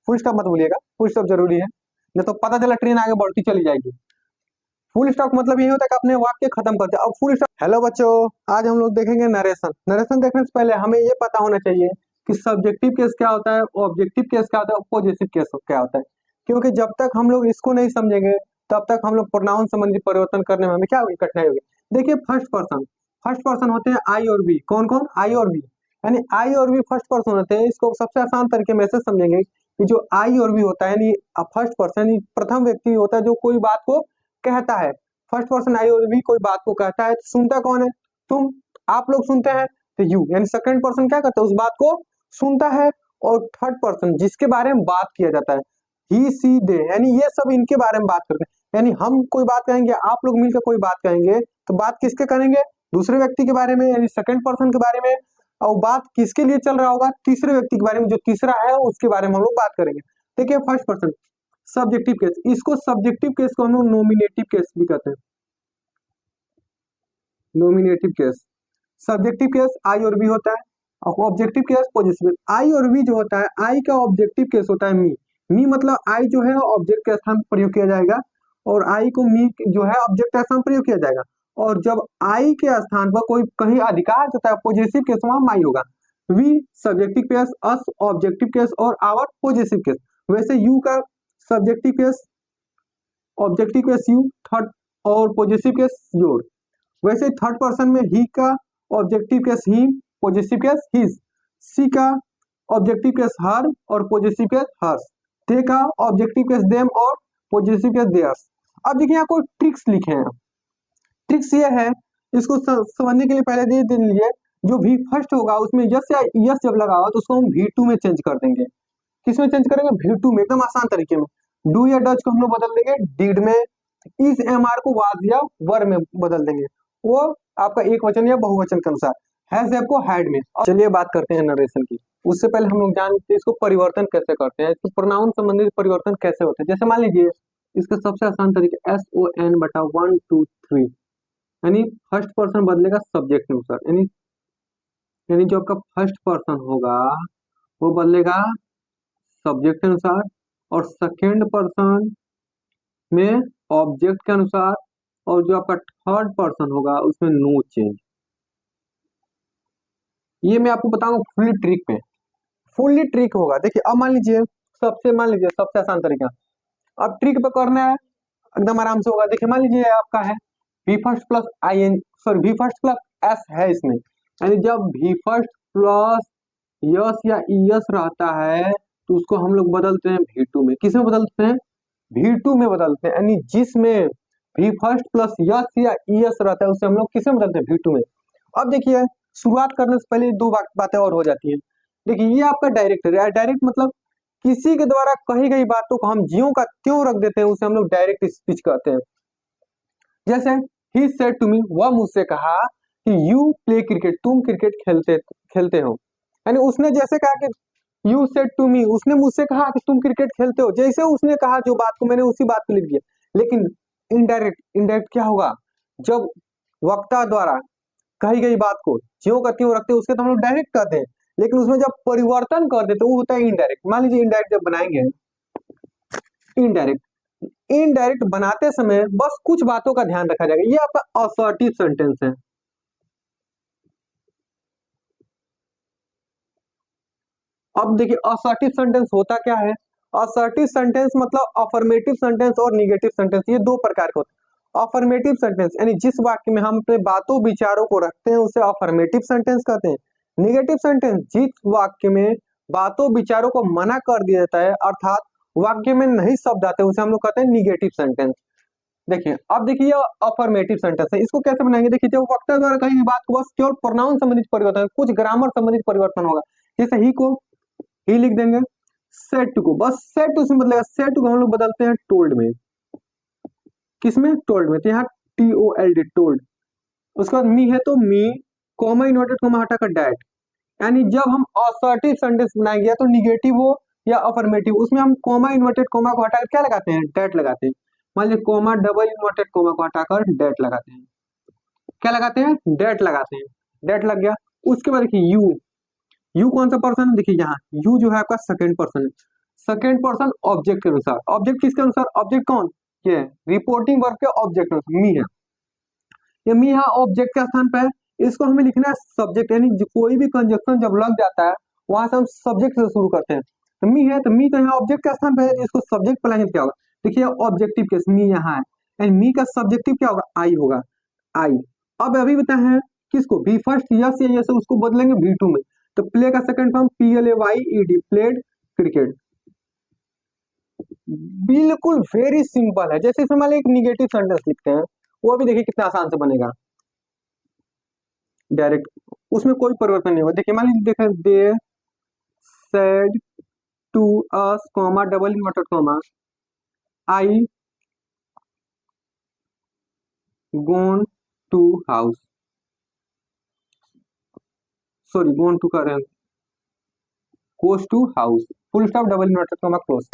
Full stop मत भूलिएगा, full stop जरूरी है, नहीं तो पता चला ट्रेन आगे बढ़ती चली जाएगी। फुल स्टॉप मतलब ये होता है कि अपने वाक्य खत्म करते हैं। अब फुल स्टॉप। हेलो बच्चों, आज हम लोग देखेंगे नरेशन। नरेशन देखने से पहले हमें ये पता होना चाहिए कि सब्जेक्टिव केस क्या होता है, ऑब्जेक्टिव केस क्या होता है, पॉजिटिव केस क्या होता है। क्योंकि जब तक हम लोग इसको नहीं समझेंगे तब तक हम लोग प्रोनाउन संबंधी परिवर्तन करने में हमें क्या होगी, कठिनाई होगी। देखिए फर्स्ट पर्सन होते हैं आई और बी। कौन कौन? आई और बी। यानी आई और बी फर्स्ट पर्सन होते हैं। इसको सबसे आसान तरीके में ऐसे समझेंगे कि जो आई और बी होता है यानी फर्स्ट पर्सन प्रथम व्यक्ति होता है जो कोई बात को कहता है। फर्स्ट पर्सन आई और बी कोई बात को कहता है तो सुनता कौन है? तुम, आप लोग सुनते हैं तो यू। यानी सेकंड पर्सन क्या करता है? उस बात को सुनता है। और थर्ड पर्सन जिसके बारे में बात किया जाता है, ही सी दे, यानी ये सब इनके बारे में बात करते हैं। यानी हम कोई बात कहेंगे, आप लोग मिलकर कोई बात कहेंगे तो बात किसके करेंगे? दूसरे व्यक्ति के बारे में, यानी सेकंड पर्सन के बारे में। और बात किसके लिए चल रहा होगा? तीसरे व्यक्ति के बारे में, जो तीसरा है उसके बारे में हम लोग बात करेंगे। देखिए फर्स्ट पर्सन सब्जेक्टिव केस, इसको सब्जेक्टिव केस को हम लोग नॉमिनेटिव केस भी कहते हैं। Nominative case, subjective case I और बी होता है, और ऑब्जेक्टिव केस पॉजिटिव। आई और बी जो होता है, आई का ऑब्जेक्टिव केस होता है मी। मी मतलब आई जो है ऑब्जेक्ट के स्थान पर प्रयोग किया जाएगा, और आई को मी जो है ऑब्जेक्ट के स्थान पर प्रयोग किया जाएगा। और जब आई के स्थान पर कोई कहीं अधिकार होता है पॉजिटिव केस, वहां माई होगा। We subjective case, us objective case और आवर पॉजिटिव केस। वैसे यू का subjective case, objective case you, third और पॉजिटिव केस योर। वैसे थर्ड पर्सन में ही का objective case he, positive case his. She का ऑब्जेक्टिव केस हर और positive case hers. They का ऑब्जेक्टिव केस देम और पॉजिटिव केस देयर्स। अब देखिए यहाँ कोई ट्रिक्स लिखे हैं। ट्रिक्स ये है, इसको समझने के लिए पहले दे लीजिए, जो भी फर्स्ट होगा उसमें यस या यस जब लगा हुआ तो उसको हम V2 में चेंज कर देंगे। किसमें चेंज करेंगे? V2 में, एकदम आसान तरीके में। डू या डज को हम लोग बदल देंगे डिड में। इस MR को वाज या वर में बदल देंगे, वो आपका एक वचन या बहुवचन के अनुसार। हैज को हैड में। चलिए बात करते हैं नरेशन की। उससे पहले हम लोग जानते हैं इसको परिवर्तन कैसे करते हैं, इसको प्रोनाउन संबंधित परिवर्तन कैसे होते हैं। जैसे मान लीजिए इसका सबसे आसान तरीके SON बटा 1 2 3, यानी फर्स्ट पर्सन बदलेगा सब्जेक्ट अनुसार। यानी जो आपका फर्स्ट पर्सन होगा वो बदलेगा सब्जेक्ट के अनुसार, और सेकेंड पर्सन में ऑब्जेक्ट के अनुसार, और जो आपका थर्ड पर्सन होगा उसमें नो चेंज। ये मैं आपको बताऊंगा फुल्ली ट्रिक में, फुल्ली ट्रिक होगा। देखिए अब मान लीजिए सबसे आसान तरीका, अब ट्रिक पे करना है एकदम आराम से होगा। देखिए मान लीजिए आपका है V first plus V first plus S है इसमें, यानी जब वी फर्स्ट प्लस यस या ईएस रहता है तो उसको हम लोग बदलते हैं V2 में। किसमें बदलते हैं? V2 में बदलते हैं। यानी जिसमें वी फर्स्ट प्लस यस या ईएस रहता है उससे हम लोग किसमें बदलते हैं? V2 में। अब देखिए शुरुआत करने से पहले दो बातें और हो जाती हैं। देखिए ये आपका डायरेक्ट है। डायरेक्ट मतलब किसी के द्वारा कही गई बातों को हम ज्यों का त्यों रख देते हैं, उसे हम लोग डायरेक्ट स्पीच कहते हैं। जैसे ही सेड टू मी, वह मुझसे कहा कि यू प्ले क्रिकेट, तुम क्रिकेट खेलते हो। यानी उसने जैसे कहा कि यू सेड टू मी, उसने मुझसे कहा कि तुम क्रिकेट खेलते हो, जैसे उसने कहा जो बात को मैंने उसी बात को लिख दिया। लेकिन इनडायरेक्ट क्या होगा? जब वक्ता द्वारा कही गई बात को ज्यों का त्यों रखते हैं उसके तो हम लोग डायरेक्ट कहते हैं, लेकिन उसमें जब परिवर्तन कर देते वो होता है इनडायरेक्ट। मान लीजिए इनडायरेक्ट जब बनाएंगे, इनडायरेक्ट बनाते समय बस कुछ बातों का ध्यान रखा जाएगा। ये आपका असर्टिव सेंटेंस है। अब देखिए असर्टिव सेंटेंस होता क्या है? असर्टिव सेंटेंस मतलब अफर्मेटिव सेंटेंस और निगेटिव सेंटेंस, ये दो प्रकार के होते हैं। अफर्मेटिव सेंटेंस यानी जिस वाक्य में हम अपने बातों विचारों को रखते हैं उसे अफर्मेटिव सेंटेंस कहते हैं। निगेटिव सेंटेंस जिस वाक्य में बातों विचारों को मना कर दिया जाता है, अर्थात वाक्य में नहीं शब्द आते, उसे हम लोग कहते हैं निगेटिव सेंटेंस। देखिए अब देखिए अफर्मेटिव सेंटेंस है, इसको कैसे बनाएंगे? देखिए जब वक्ता द्वारा कही बात को बस केवल प्रोनाउन संबंधित परिवर्तन, कुछ ग्रामर संबंधित परिवर्तन होगा। जैसे ही को ही लिख देंगे, सेड टू को बस सेड टू से बदलेगा। सेड टू को हम लोग बदलते हैं टोल्ड में। किसमें? टोल्ड में। तो यहाँ TOLD टोल्ड। उसके बाद मी है तो मी, कॉमा इन्वर्टेड कॉमा हटाकर डैट। यानी जब हम असर्टिव सेंटेंस बनाएंगे तो निगेटिव हो या अफर्मेटिव, उसमें हम कॉमा इन्वर्टेड कॉमा को हटाकर क्या लगाते हैं? डैट लगाते हैं। मान लीजिए कॉमा डबल इन्वर्टेड कॉमा को हटाकर डैट लगाते हैं। क्या लगाते हैं? डैट लगाते हैं। डैट लग गया। उसके बाद देखिए यू कौन सा पर्सन है? देखिए यहाँ यू जो है आपका सेकेंड पर्सन है। सेकेंड पर्सन ऑब्जेक्ट के अनुसार। ऑब्जेक्ट किसके अनुसार? ऑब्जेक्ट कौन? ये रिपोर्टिंग वर्ब के ऑब्जेक्ट मी है। ये मी यहाँ ऑब्जेक्ट के स्थान पे है। इसको हमें लिखना है सब्जेक्ट, यानी कोई भी कंजक्शन जब लग जाता है वहां से हम सब्जेक्ट से शुरू करते हैं। तो मी है, तो मी तो यहाँ ऑब्जेक्ट के स्थान पे है, इसको सब्जेक्ट पे लाएंगे तो क्या होगा? देखिए ऑब्जेक्टिव केस मी यहाँ है, एंड मी का सब्जेक्टिव क्या होगा? आई होगा, आई। अब अभी बताए हैं किसको? बी फर्स्ट यस या यस, उसको बदलेंगे V2 में। तो प्ले का second form PLAYED, played cricket. बिल्कुल वेरी सिंपल है। जैसे मान लीजिए एक निगेटिव सेंटेंस लिखते हैं, वो भी देखिए कितना आसान से बनेगा डायरेक्ट, उसमें कोई परिवर्तन नहीं होगा। देखिए मान लीजिए देखें, they said to us comma double inverted comma I gone to house, sorry gone to कर goes to house, full stop double inverted comma close.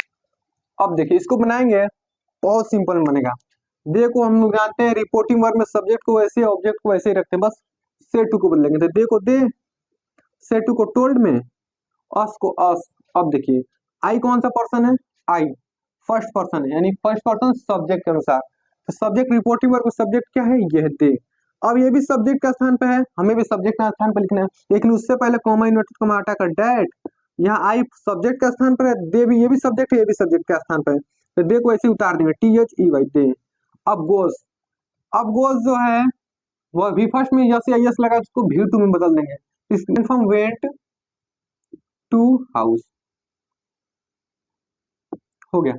अब देखिए इसको बनाएंगे, बहुत सिंपल बनेगा। दे को हम लोग जानते हैं रिपोर्टिंग वर्ब में सब्जेक्ट को वैसे ऑब्जेक्ट को वैसे ही रखते हैं, बस से टू को बदलेंगे। तो दे को दे, से टू को टोल्ड में, अस को अस। अब देखिए आई कौन सा पर्सन है? आई फर्स्ट पर्सन है, यानी फर्स्ट पर्सन सब्जेक्ट के अनुसार। तो सब्जेक्ट रिपोर्टिंग वर्ब सब्जेक्ट क्या है? यह दे। अब ये भी सब्जेक्ट का स्थान पे है, हमें भी सब्जेक्ट का स्थान पे लिखना है, लेकिन उससे पहले कॉमा इन्वर्टेड कॉमा हटाकर डैट। यहाँ आई सब्जेक्ट का स्थान पर है, दे भी, ये भी सब्जेक्ट है, ये भी सब्जेक्ट का स्थान पर है, तो दे को ऐसे उतार देंगे THEY दे। अब गोस, अब गोस जो है वह भी फर्स्ट में यस या यस लगा, उसको V2 में बदल देंगे। फ्रॉम वेंट टू हाउस हो गया।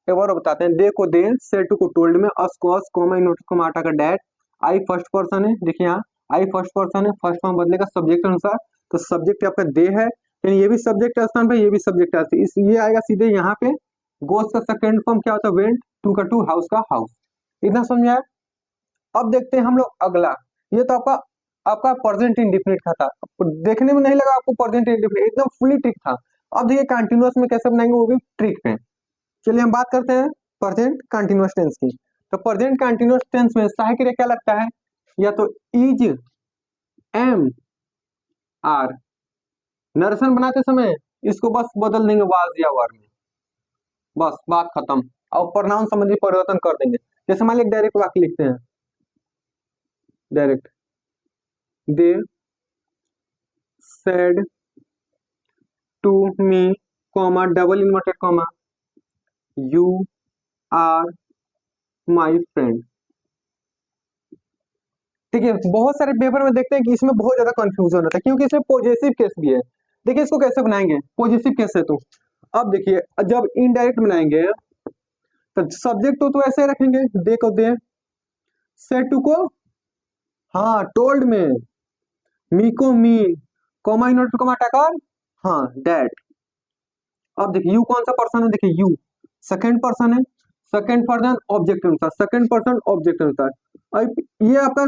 एक बार बताते हैं, दे को दे, से टू को टोल्ड में, अस को अस, कॉमा इन्वर्टेड कॉमा हटाकर डैट। आई फर्स्ट पर्सन है, देखिए यहाँ आई फर्स्ट पर्सन है, फर्स्ट फॉर्म बदलेगा सब्जेक्ट अनुसार। तो सब्जेक्ट आपका दे है, यानी ये भी सब्जेक्ट का स्थान पे, ये भी सब्जेक्ट का स्थान, इस ये आएगा सीधे यहाँ पे। गोस का सेकंड फॉर्म क्या होता है? वेंट, टू का टू, हाउस का हाउस। इतना समझ आया? अब देखते हैं हम लोग अगला। ये तो आपका आपका प्रेजेंट इंडेफिनिट का था, देखने में नहीं लगा आपको प्रेजेंट इंडेफिनिट, एकदम फुली ट्रिक था। अब देखिए कंटिन्यूअस में कैसे बनाएंगे, वो भी ट्रिक है। चलिए हम बात करते हैं प्रेजेंट कंटिन्यूअस टेंस की। तो प्रेजेंट कंटिन्यूअस टेंस में सहायक क्रिया क्या लगता है? या तो इज, एम, आर। नरेशन बनाते समय इसको बस बदल देंगे वाज या वर में, बस बात खत्म। और प्रोनाउन संबंधी परिवर्तन कर देंगे। जैसे मान लीजिए डायरेक्ट वाक्य लिखते हैं, direct they said to me comma double inverted comma you are my friend. ठीक है, बहुत सारे पेपर में देखते हैं कि इसमें बहुत ज्यादा कंफ्यूजन होता है, क्योंकि इसमें पॉजिटिव केस भी है। देखिए इसको कैसे बनाएंगे पॉजिटिव केस है तो। अब देखिए जब इनडायरेक्ट बनाएंगे तो सब्जेक्ट तो ऐसे रखेंगे, दे को दे, से टू को हाँ टोल्ड में, मी को मी, कॉमा इन्वर्टेड कॉमा हटाकर हाँ डैड। अब देखिए यू कौन सा पर्सन है? देखिए यू सेकंड पर्सन है, सेकंड पर्सन ऑब्जेक्ट अनुसार, सेकंड पर्सन ऑब्जेक्ट अनुसार। अब ये आपका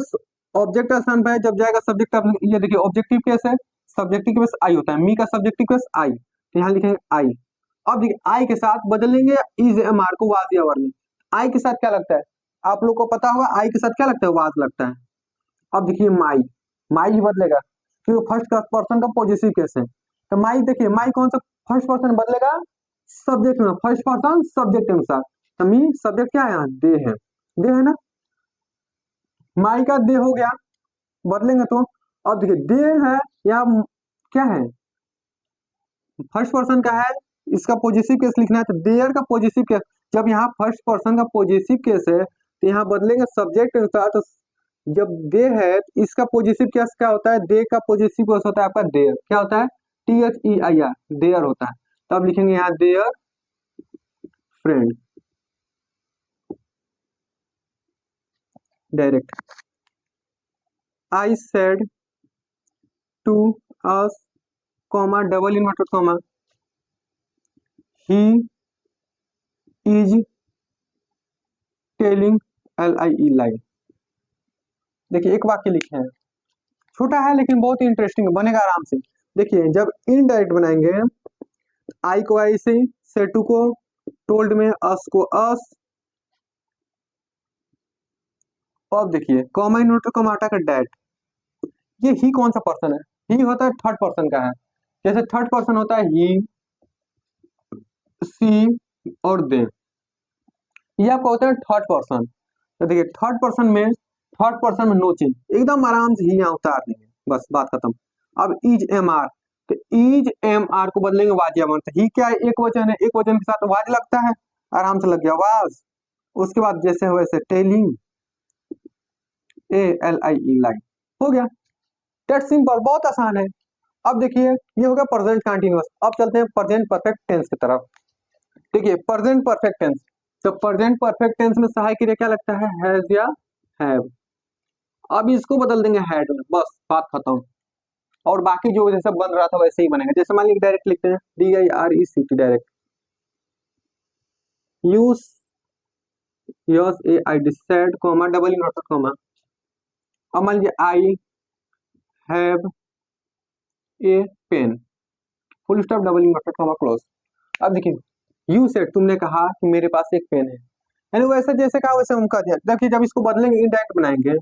ऑब्जेक्ट स्थान पे है, जब जाएगा सब्जेक्ट आप ये देखिए ऑब्जेक्टिव केस है, सब्जेक्टिव केस आई होता है, मी का सब्जेक्टिव केस आई, तो यहाँ लिखेंगे आई। अब देखिए आई के साथ बदलेंगे इज एम आर को वाज या वर में। आई के साथ क्या लगता है? आप लोग को पता होगा आई के साथ क्या लगता है? वाज लगता है। अब देखिए माई, माई ही बदलेगा क्योंकि फर्स्ट पर्सन का पॉजिटिव केस है। तो माई देखिए माई कौन सा फर्स्ट पर्सन बदलेगा? सब्जेक्ट में, फर्स्ट पर्सन सब्जेक्ट अनुसार। तो मी सब्जेक्ट क्या है? यहाँ दे है, दे है ना, माई का दे हो गया, बदलेंगे तो। अब देखिए दे है या क्या है? फर्स्ट पर्सन का है, इसका पॉजिटिव केस लिखना है, तो देयर का पॉजिटिव केस। जब यहाँ फर्स्ट पर्सन का पॉजिटिव केस है तो यहाँ बदलेंगे सब्जेक्ट अनुसार। तो जब दे है तो इसका पॉजिटिव केस क्या होता है? दे का पॉजिटिव केस होता है आपका देयर, क्या होता है? THEIR, देयर होता है। तब लिखेंगे यहाँ their friend direct. I said to us comma double inverted comma he is telling LIE line. देखिए एक वाक्य लिखे हैं, छोटा है लेकिन बहुत ही इंटरेस्टिंग बनेगा आराम से। देखिए जब इनडायरेक्ट बनाएंगे, आई को आई से टू को टोल्ड में, अस को अस। अब देखिए कॉमा इन्वर्टर कॉमा हटाकर डैट। ये ही कौन सा पर्सन है? ही होता है थर्ड पर्सन का है, जैसे थर्ड पर्सन होता है ही, सी और दे, ये आपको होता है थर्ड पर्सन। तो देखिए थर्ड पर्सन में नो चेंज, एकदम आराम से ही यहाँ उतार देंगे, बस बात खत्म। अब इज एम आर, तो इज एम आर को बदलेंगे वाज्यमन, तो ही क्या है, एक वचन है, एक वचन के साथ वाज लगता है, आराम से लग गया वाज। उसके बाद जैसे हो वैसे टेलिंग, ए एल आई ई लाई, हो गया। दैट सिंपल, बहुत आसान है। अब देखिए ये हो गया प्रेजेंट कंटिन्यूअस। अब चलते हैं प्रेजेंट परफेक्ट टेंस की तरफ। देखिए प्रेजेंट परफेक्ट टेंस, तो प्रेजेंट परफेक्ट टेंस में सहायक क्रिया क्या लगता है, हैज या हैव। अब इसको बदल देंगे हैड में, बस बात खत्म। और बाकी जो जैसा बन रहा था वैसे ही बनेगा। जैसे मान लीजिए डायरेक्ट लिखते हैं, D I R E C T, direct. Use S A I D said comma double inverted comma. अब मान लीजिए I have a pen, full stop double inverted comma close. अब देखिए यू सेड, तुमने कहा कि मेरे पास एक पेन है, यानी वैसे जैसे कहा वैसे हम कह दिया। देखिए जब इसको बदलेंगे, इंडायरेक्ट बनाएंगे,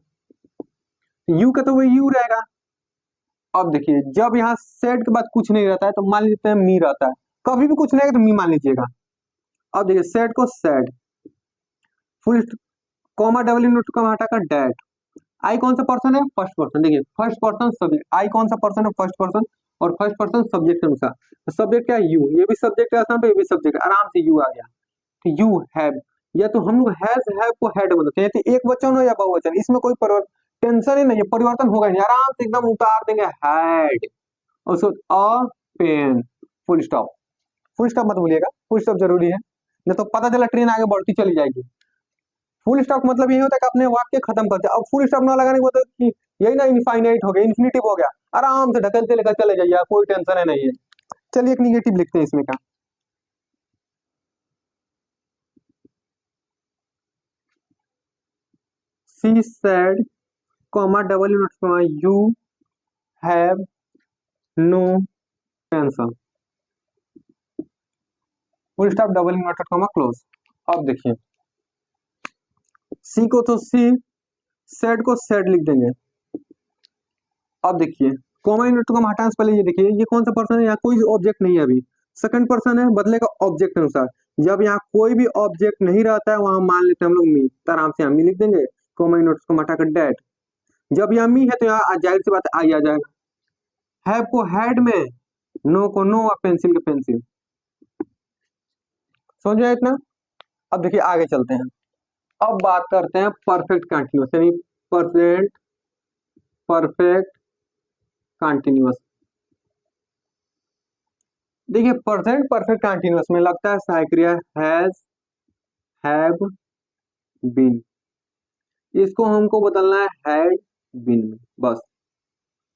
यू का तो वही यू रहेगा। अब देखिए जब यहाँ सेड के बाद कुछ नहीं रहता है, तो मान लेते हैं मी रहता है, कभी भी कुछ नहीं है तो मी मान लीजिएगा। अब देखिए सेड को said, full comma double inverted comma हटाकर डैट। आई कौन सा पर्सन है, फर्स्ट पर्सन। देखिए फर्स्ट पर्सन सब्जेक्ट, आई कौन सा पर्सन है, फर्स्ट पर्सन, और फर्स्ट पर्सन सब्जेक्ट के अनुसार। तो सब्जेक्ट क्या है, यू, ये भी सब्जेक्ट है आसान पे, ये भी सब्जेक्ट, आराम से यू आ गया। तो यू हैव, या तो हम लोग हैज हैव को हैड बोलते हैं, तो एक वचन हो या बहुवचन, इसमें कोई टेंशन ही नहीं है, परिवर्तन होगा नहीं, आराम से एकदम उतार देंगे हैड। और so a pen, full stop. Full stop मत भूलिएगा, फुल स्टॉप जरूरी है, नहीं तो पता चला ट्रेन आगे बढ़ती चली जाएगी। फुल स्टॉप मतलब यही होता है कि अपने वाक्य खत्म करते हैं। अब फुल स्टॉप ना लगाने का मतलब कि यही ना इनफाइनाइट हो गया, इन्फिनिटिव हो गया, आराम से ढकलते लेकर चले जाइए, कोई टेंशन है नहीं है। चलिए एक निगेटिव लिखते हैं इसमें का, she said comma double inverted comma you have no tension, full stop double inverted comma close. अब देखिए सी को तो सी, सेड को सेड लिख देंगे। अब देखिए कॉमा इनवर्टेड कॉमा हटाने से पहले ये देखिए, ये कौन सा पर्सन है, यहाँ कोई ऑब्जेक्ट नहीं है अभी, सेकंड पर्सन है, बदलेगा ऑब्जेक्ट के अनुसार। जब यहाँ कोई भी ऑब्जेक्ट नहीं रहता है, वहां मान लेते हैं हम लोग मी, तो आराम से यहाँ मी लिख देंगे, कॉमा इनवर्टेड कॉमा हटाकर डैट। जब यहाँ मी है तो यहाँ जाहिर सी बात आई आ जाएगा। हैव को हैड में, नो को नो, और पेंसिल के पेंसिल। समझ में आया इतना। अब देखिए आगे चलते हैं, अब बात करते हैं परफेक्ट कंटिन्यूअस, यानी परफेक्ट परफेक्ट कंटिन्यूअस। देखिए प्रेजेंट परफेक्ट कंटिन्यूअस में लगता है सहायक क्रिया हैज, हैव, बीन। इसको हमको बदलना है हैड बीन में, बस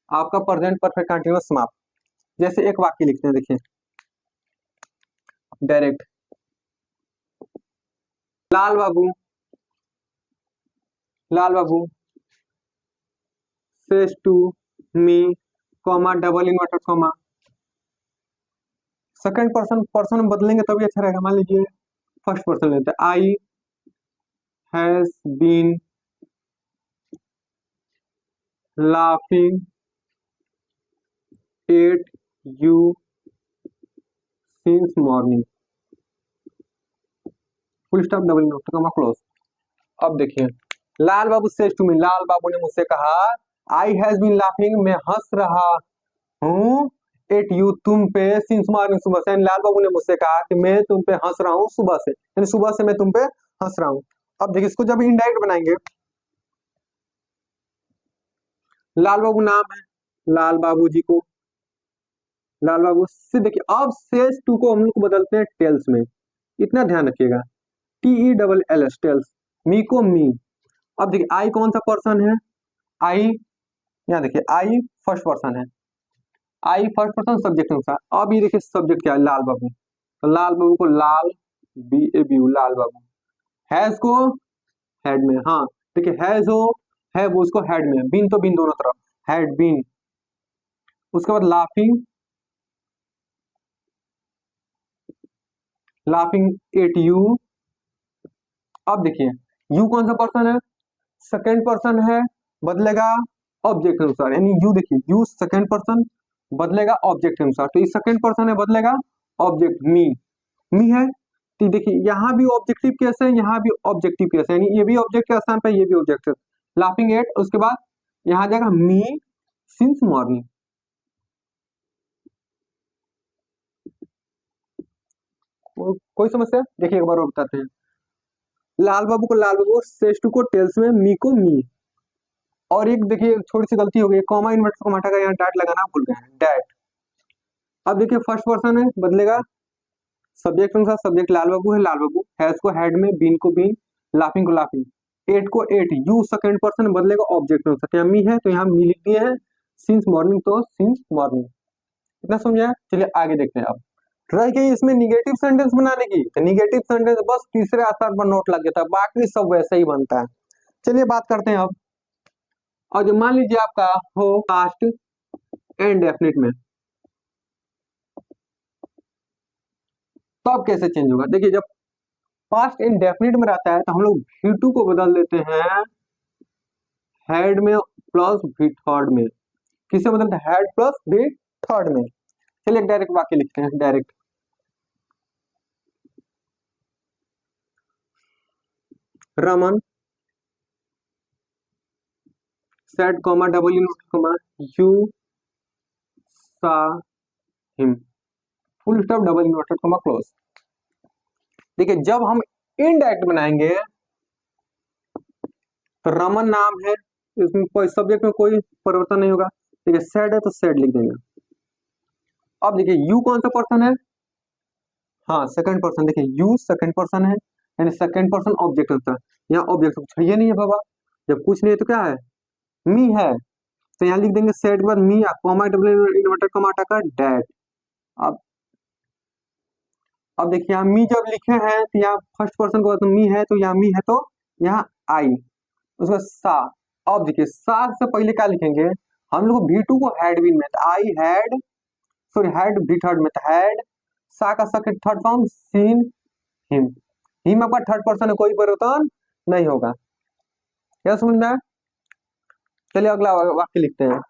आपका प्रेजेंट परफेक्ट कंटिन्यूअस समाप्त। जैसे एक वाक्य लिखते हैं, देखिए direct, Lal Babu, Lal Babu says to me comma double inverted comma. Second person person बदलेंगे तभी अच्छा रहेगा। मान लीजिए फर्स्ट पर्सन लेते हैं, I has been laughing at you since morning, full stop double inverted comma close. अब देखिए लाल बाबू सेज टू मी, लाल बाबू ने मुझसे कहा, आई हैज बीन लाफिंग, मैं हंस रहा हूँ, एट यू, तुम पे, सिंस मॉर्निंग, सुबह से। लाल बाबू ने मुझसे कहा कि मैं तुम पे हंस रहा हूँ सुबह से, यानी सुबह से मैं तुम पे हंस रहा हूँ। अब देखिए इसको जब इनडायरेक्ट बनाएंगे, लाल बाबू नाम है, लाल बाबू जी को, लाल बाबू से। देखिए अब सेज टू को हम लोग बदलते हैं टेल्स में, इतना ध्यान रखिएगा, T E double L S, tells. Me को मी। अब देखिए आई कौन सा पर्सन है, आई, यहाँ देखिए आई फर्स्ट पर्सन है, आई फर्स्ट पर्सन सब्जेक्ट अनुसार। अब ये देखिए सब्जेक्ट क्या है, लाल बाबू, तो लाल बाबू को लाल, B A B U, Lal Babu. Has को हेड में, हाँ देखिए हैज हो, है वो उसको हेड में, बीन तो बीन दोनों तरफ, हैड बीन। उसके बाद लाफिंग, लाफिंग एट यू। अब देखिए यू कौन सा पर्सन है, सेकेंड पर्सन है, बदलेगा ऑब्जेक्ट के अनुसार, यानी यू देखिए यू सेकेंड पर्सन बदलेगा ऑब्जेक्ट के अनुसार, तो ये सेकेंड पर्सन है, बदलेगा ऑब्जेक्ट मी। मी है, तो देखिए यहाँ भी ऑब्जेक्टिव केस है, यहाँ भी ऑब्जेक्टिव केस है, यानी ये भी ऑब्जेक्ट के स्थान पर ये भी ऑब्जेक्ट है। लाफिंग एट, उसके बाद यहाँ आ जाएगा मी सिंस मॉर्निंग। कोई समस्या? देखिए एक बार और बताते हैं। लाल बाबू को लाल बाबू, सेस्टू को टेल्स में, मी को मी। और एक देखिए थोड़ी सी गलती हो गई, कॉमा इन्वर्टर को हटा कर यहाँ डैट लगाना भूल गए हैं, डैट। अब देखिए फर्स्ट पर्सन है, बदलेगा सब्जेक्ट अनुसार, सब्जेक्ट लाल बाबू है, लाल बाबू, हैज को हैड में, बीन को बीन, लाफिंग को लाफिंग, एट को एट, यू सेकंड पर्सन बदलेगा ऑब्जेक्ट अनुसार, यहाँ मी है तो यहाँ मी लिख दिए हैं, सिंस मॉर्निंग तो सिंस मॉर्निंग। इतना समझा? चलिए आगे देखते हैं। अब रह गई इसमें निगेटिव सेंटेंस बनाने की, तो निगेटिव सेंटेंस बस तीसरे आधार पर नोट लग जाता है, बाकी सब वैसे ही बनता है। चलिए बात करते हैं अब। और जो मान लीजिए आपका हो पास्ट इंडेफिनिट में, तो अब कैसे चेंज होगा? देखिए जब पास्ट इंडेफिनिट में रहता है तो हम लोग V2 को बदल देते हैं हेड में प्लस भी थर्ड में। किसे बदलते हैं? हेड प्लस भी थर्ड में। चलिए डायरेक्ट वाक्य लिखते हैं direct. Raman said comma double in comma you सा him, full stop double inverted comma close. देखिए जब हम इनडायरेक्ट बनाएंगे तो रमन नाम है, इसमें कोई सब्जेक्ट में कोई परिवर्तन नहीं होगा। देखिए सेड है तो सेड लिख देंगे। अब देखिए यू कौन सा पर्सन है? हाँ सेकंड पर्सन। देखिए यू सेकंड पर्सन है, यानी सेकंड पर्सन ऑब्जेक्ट होता है। यहाँ ऑब्जेक्ट कुछ है नहीं है बाबा, जब कुछ नहीं है तो क्या है? मी है, तो यहाँ लिख देंगे सेड के बाद मी, कॉमा डबल इन्वर्टेड कॉमा हटाकर डैट। अब अब देखिए यहाँ मी जब लिखे हैं तो यहाँ फर्स्ट पर्सन को तो मी है, तो यहाँ मी है तो यहाँ आई, उसके बाद सा। अब देखिए सा से पहले क्या लिखेंगे हम लोग? V2 को हैड बिन में, तो आई हैड, सॉरी हैड भी थर्ड में, तो हैड, सा का second third form seen him. Him आपका थर्ड पर्सन है, कोई परिवर्तन नहीं होगा। क्या समझ में आया? चलिए अगला वाक्य लिखते हैं।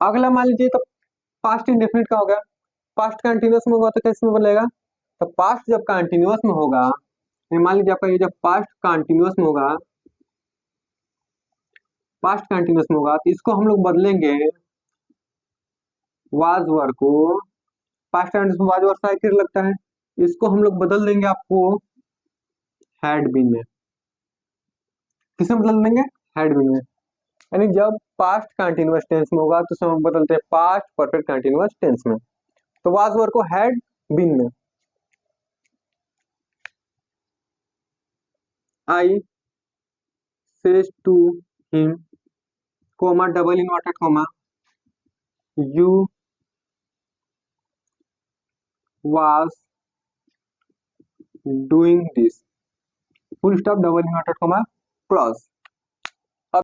अगला मान लीजिए तो पास्ट इंडेफिनिट का हो गया। पास्ट कंटिन्यूअस में होगा तो कैसे में बनेगा? तो पास्ट जब कंटिन्यूअस में होगा, मान लीजिए आपका ये जब पास्ट कंटिन्यूअस में होगा, पास्ट कंटिन्यूअस में होगा तो इसको हम लोग बदलेंगे वाज वर्क को। पास्ट कंटिन्यूअस में वाज वर्क साइकिल लगता है, इसको हम लोग बदल देंगे आपको हैड बीन में। किसमें बदल देंगे? हैड बीन में। यानी जब पास्ट कंटिन्यूअस टेंस में होगा तो हम बदलते हैं पास्ट परफेक्ट कंटिन्यूअस टेंस में, तो वाज वर्क को हैड बीन में। I says to him, comma double inverted comma you was doing this, full stop double inverted comma clause.